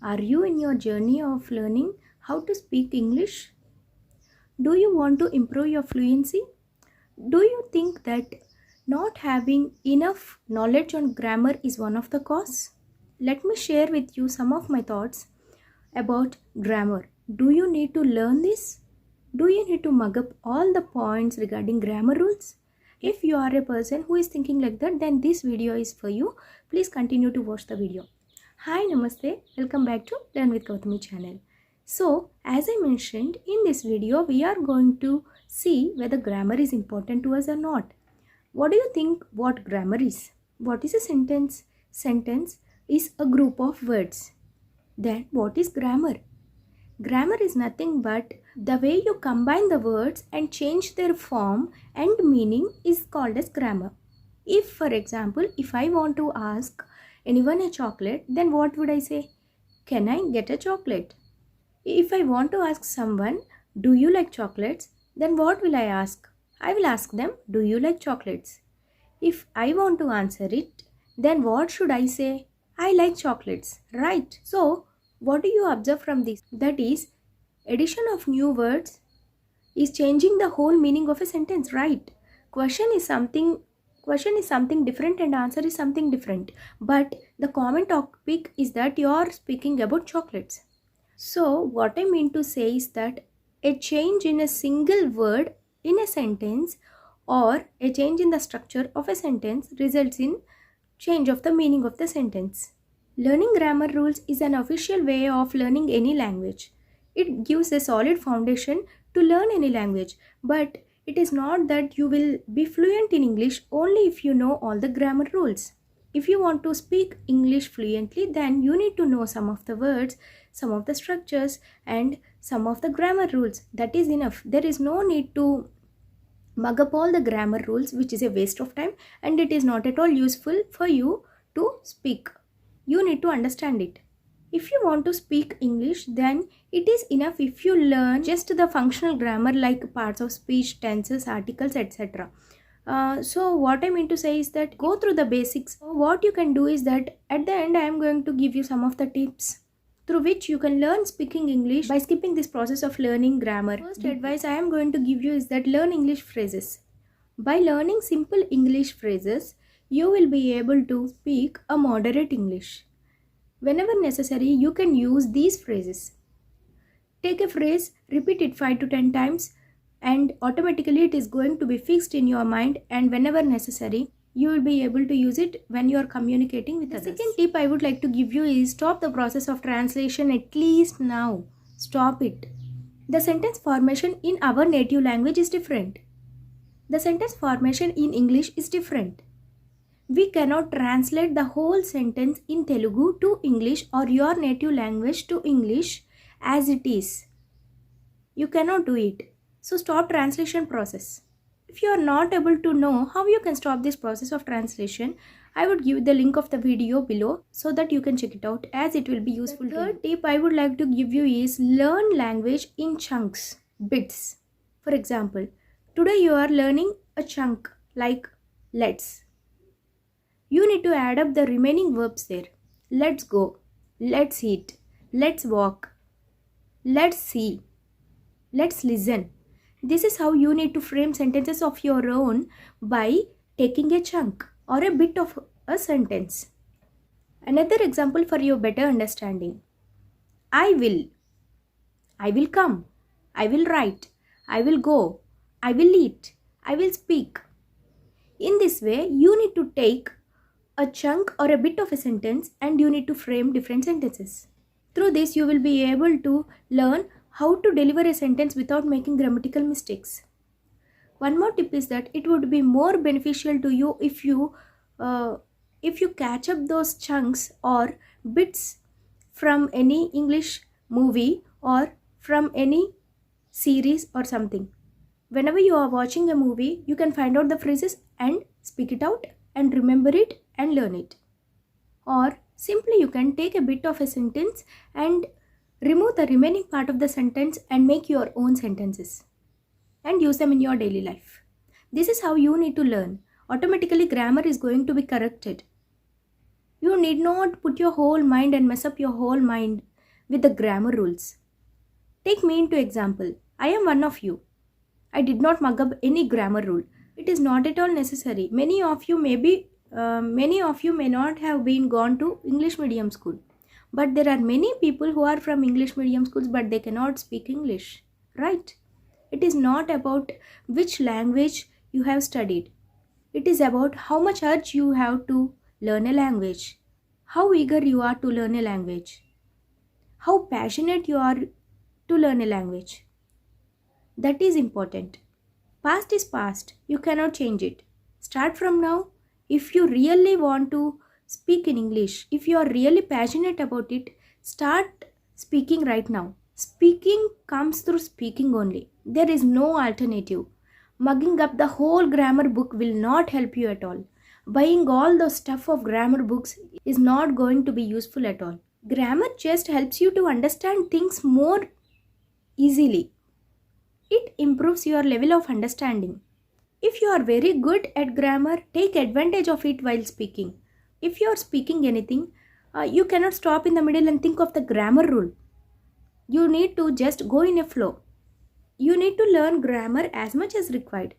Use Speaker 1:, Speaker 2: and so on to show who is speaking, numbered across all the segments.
Speaker 1: Are you in your journey of learning how to speak English? Do you want to improve your fluency? Do you think that not having enough knowledge on grammar is one of the cause? Let me share with you some of my thoughts about grammar. Do you need to learn this? Do you need to mug up all the points regarding grammar rules? If you are a person who is thinking like that, then this video is for you. Please continue to watch the video. Hi, Namaste. Welcome back to Learn with Gautami channel. So, as I mentioned, in this video, we are going to see whether grammar is important to us or not. What do you think what grammar is? What is a sentence? Sentence is a group of words. Then what is grammar? Grammar is nothing but the way you combine the words and change their form and meaning is called as grammar. If, for example, if I want to ask anyone a chocolate, then what would I say? Can I get a chocolate? If I want to ask someone, do you like chocolates? Then what will I ask? I will ask them, do you like chocolates? If I want to answer it, then what should I say? I like chocolates, right? So, what do you observe from this? That is, addition of new words is changing the whole meaning of a sentence, right? Question is something different and answer is something different. But the common topic is that you are speaking about chocolates. So, what I mean to say is that a change in a single word in a sentence or a change in the structure of a sentence results in change of the meaning of the sentence. Learning grammar rules is an official way of learning any language. It gives a solid foundation to learn any language, but it is not that you will be fluent in English only if you know all the grammar rules. If you want to speak English fluently, then you need to know some of the words, some of the structures, and some of the grammar rules. That is enough. There is no need to mug up all the grammar rules, which is a waste of time and it is not at all useful for you to speak. You need to understand it. If you want to speak English, then it is enough if you learn just the functional grammar like parts of speech, tenses, articles, etc. So what I mean to say is that go through the basics. What you can do is that at the end I am going to give you some of the tips through which you can learn speaking English by skipping this process of learning grammar. First advice I am going to give you is that learn English phrases. By learning simple English phrases, you will be able to speak a moderate English. Whenever necessary, you can use these phrases. Take a phrase, repeat it 5 to 10 times, and automatically it is going to be fixed in your mind, and whenever necessary, you will be able to use it when you are communicating with others. The second tip I would like to give you is stop the process of translation at least now. Stop it. The sentence formation in our native language is different. The sentence formation in English is different. We cannot translate the whole sentence in Telugu to English or your native language to English as it is. You cannot do it. So stop translation process. If you are not able to know how you can stop this process of translation, I would give the link of the video below so that you can check it out as it will be useful. The third tip I would like to give you is learn language in chunks, bits. For example, today you are learning a chunk like let's. You need to add up the remaining verbs there. Let's go, let's eat, let's walk, let's see, let's listen. This is how you need to frame sentences of your own by taking a chunk or a bit of a sentence. Another example for your better understanding. I will come, I will write, I will go, I will eat, I will speak. In this way, you need to take a chunk or a bit of a sentence and you need to frame different sentences. Through this, you will be able to learn how to deliver a sentence without making grammatical mistakes. One more tip is that it would be more beneficial to you if you catch up those chunks or bits from any English movie or from any series or something. Whenever you are watching a movie, you can find out the phrases and speak it out and remember it and learn it. Or simply you can take a bit of a sentence and remove the remaining part of the sentence and make your own sentences and use them in your daily life. This is how you need to learn. Automatically grammar is going to be corrected. You need not put your whole mind and mess up your whole mind with the grammar rules. Take me into example. I am one of you. I did not mug up any grammar rule. It is not at all necessary. Many of you may not have been gone to English medium school. But there are many people who are from English medium schools but they cannot speak English. Right? It is not about which language you have studied. It is about how much urge you have to learn a language. How eager you are to learn a language. How passionate you are to learn a language. That is important. Past is past. You cannot change it. Start from now. If you really want to speak in English, if you are really passionate about it, start speaking right now. Speaking comes through speaking only. There is no alternative. Mugging up the whole grammar book will not help you at all. Buying all the stuff of grammar books is not going to be useful at all. Grammar just helps you to understand things more easily. It improves your level of understanding. If you are very good at grammar, take advantage of it while speaking. If you are speaking anything, you cannot stop in the middle and think of the grammar rule. You need to just go in a flow. You need to learn grammar as much as required.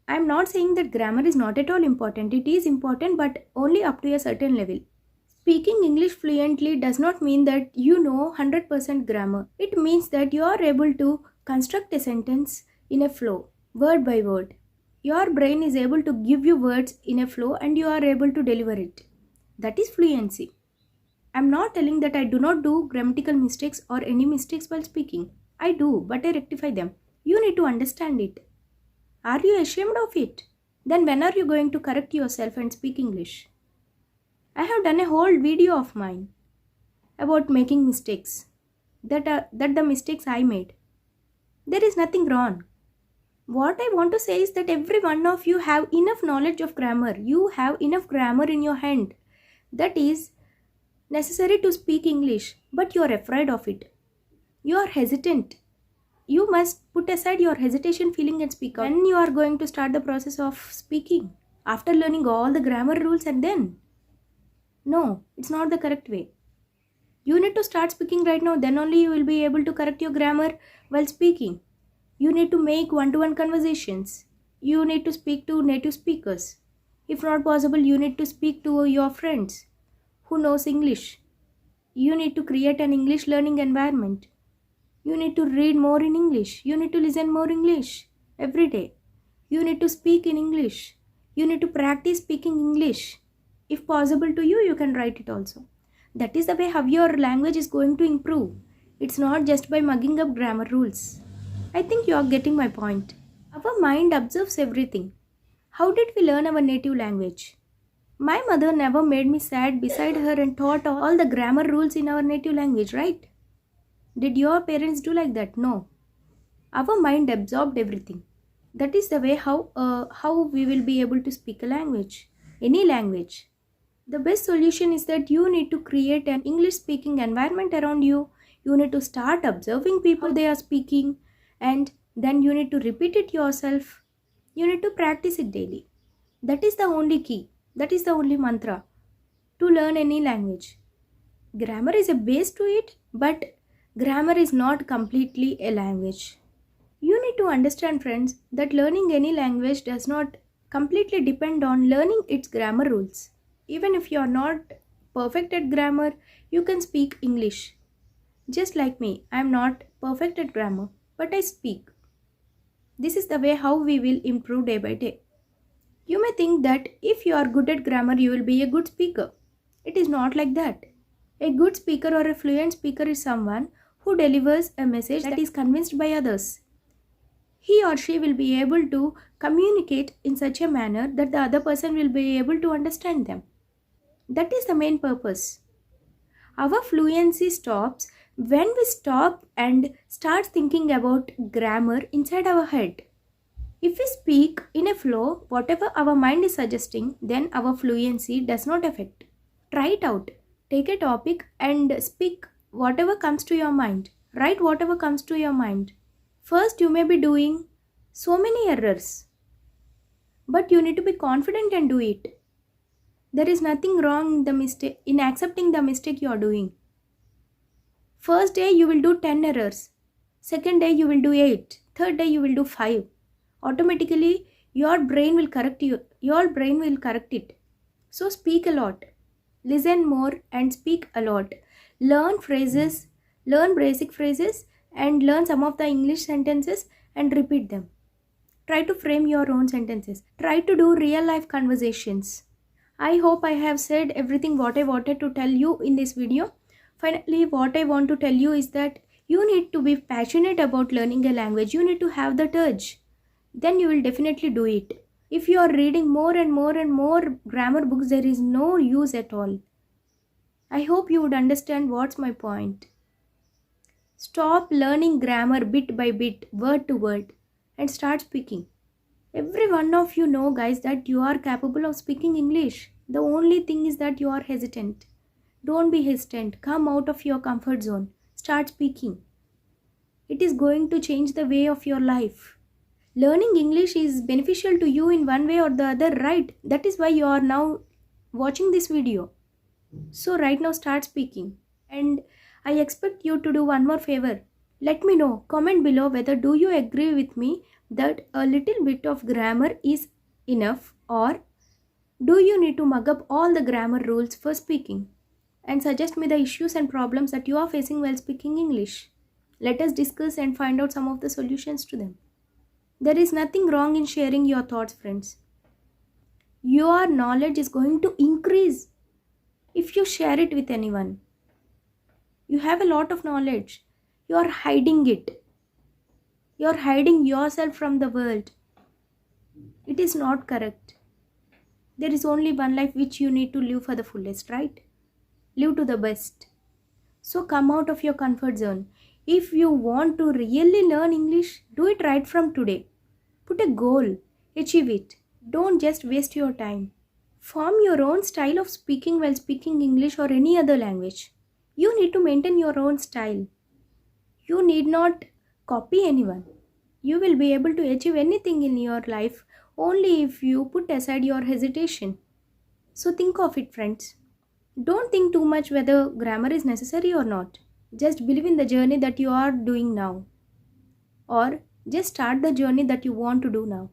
Speaker 1: I am not saying that grammar is not at all important. It is important, but only up to a certain level. Speaking English fluently does not mean that you know 100% grammar. It means that you are able to construct a sentence in a flow, word by word. Your brain is able to give you words in a flow and you are able to deliver it. That is fluency. I am not telling that I do not do grammatical mistakes or any mistakes while speaking. I do, but I rectify them. You need to understand it. Are you ashamed of it? Then when are you going to correct yourself and speak English? I have done a whole video of mine about making mistakes. That the mistakes I made. There is nothing wrong. What I want to say is that every one of you have enough knowledge of grammar. You have enough grammar in your hand. That is necessary to speak English, but you are afraid of it. You are hesitant. You must put aside your hesitation feeling and speak out. When you are going to start the process of speaking, after learning all the grammar rules and then. No, it's not the correct way. You need to start speaking right now, then only you will be able to correct your grammar while speaking. You need to make one-to-one conversations. You need to speak to native speakers. If not possible, you need to speak to your friends who knows English. You need to create an English learning environment. You need to read more in English. You need to listen more English every day. You need to speak in English. You need to practice speaking English. If possible to you, you can write it also. That is the way how your language is going to improve. It's not just by mugging up grammar rules. I think you are getting my point. Our mind observes everything. How did we learn our native language? My mother never made me sat beside her and taught all the grammar rules in our native language, right? Did your parents do like that? No. Our mind absorbed everything. That is the way how we will be able to speak a language. Any language. The best solution is that you need to create an English speaking environment around you. You need to start observing people they are speaking and then you need to repeat it yourself. You need to practice it daily. That is the only key. That is the only mantra to learn any language. Grammar is a base to it, but grammar is not completely a language. You need to understand, friends, that learning any language does not completely depend on learning its grammar rules. Even if you are not perfect at grammar, you can speak English. Just like me, I am not perfect at grammar, but I speak. This is the way how we will improve day by day. You may think that if you are good at grammar, you will be a good speaker. It is not like that. A good speaker or a fluent speaker is someone who delivers a message that is convinced by others. He or she will be able to communicate in such a manner that the other person will be able to understand them. That is the main purpose. Our fluency stops when we stop and start thinking about grammar inside our head. If we speak in a flow, whatever our mind is suggesting, then our fluency does not affect. Try it out. Take a topic and speak whatever comes to your mind. Write whatever comes to your mind. First, you may be doing so many errors, but you need to be confident and do it. There is nothing wrong in the mistake in accepting the mistake you are doing. First day you will do 10 errors. Second day you will do 8. Third day you will do 5. Automatically your brain will correct you. Your brain will correct it. So speak a lot. Listen more and speak a lot. Learn phrases, learn basic phrases and learn some of the English sentences and repeat them. Try to frame your own sentences. Try to do real life conversations. I hope I have said everything what I wanted to tell you in this video. Finally, what I want to tell you is that you need to be passionate about learning a language. You need to have that urge. Then you will definitely do it. If you are reading more and more and more grammar books, there is no use at all. I hope you would understand what's my point. Stop learning grammar bit by bit, word to word, and start speaking. Every one of you know, guys, that you are capable of speaking English. The only thing is that you are hesitant. Don't be hesitant. Come out of your comfort zone. Start speaking. It is going to change the way of your life. Learning English is beneficial to you in one way or the other, right? That is why you are now watching this video. So right now start speaking. And I expect you to do one more favor. Let me know. Comment below whether do you agree with me that a little bit of grammar is enough, or do you need to mug up all the grammar rules for speaking? And suggest me the issues and problems that you are facing while speaking English. Let us discuss and find out some of the solutions to them. There is nothing wrong in sharing your thoughts, friends. Your knowledge is going to increase if you share it with anyone. You have a lot of knowledge. You are hiding it. You are hiding yourself from the world. It is not correct. There is only one life which you need to live for the fullest, right? Live to the best. So come out of your comfort zone. If you want to really learn English, do it right from today. Put a goal. Achieve it. Don't just waste your time. Form your own style of speaking while speaking English or any other language. You need to maintain your own style. You need not copy anyone. You will be able to achieve anything in your life only if you put aside your hesitation. So think of it, friends. Don't think too much whether grammar is necessary or not. Just believe in the journey that you are doing now. Or just start the journey that you want to do now.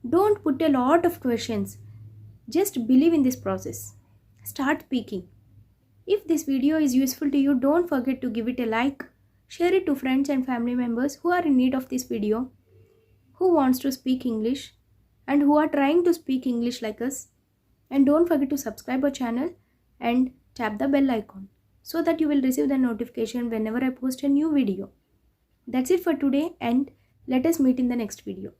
Speaker 1: Don't put a lot of questions. Just believe in this process. Start speaking. If this video is useful to you, don't forget to give it a like. Share it to friends and family members who are in need of this video, who wants to speak English and who are trying to speak English like us. And don't forget to subscribe our channel and tap the bell icon so that you will receive the notification whenever I post a new video. That's it for today, and let us meet in the next video.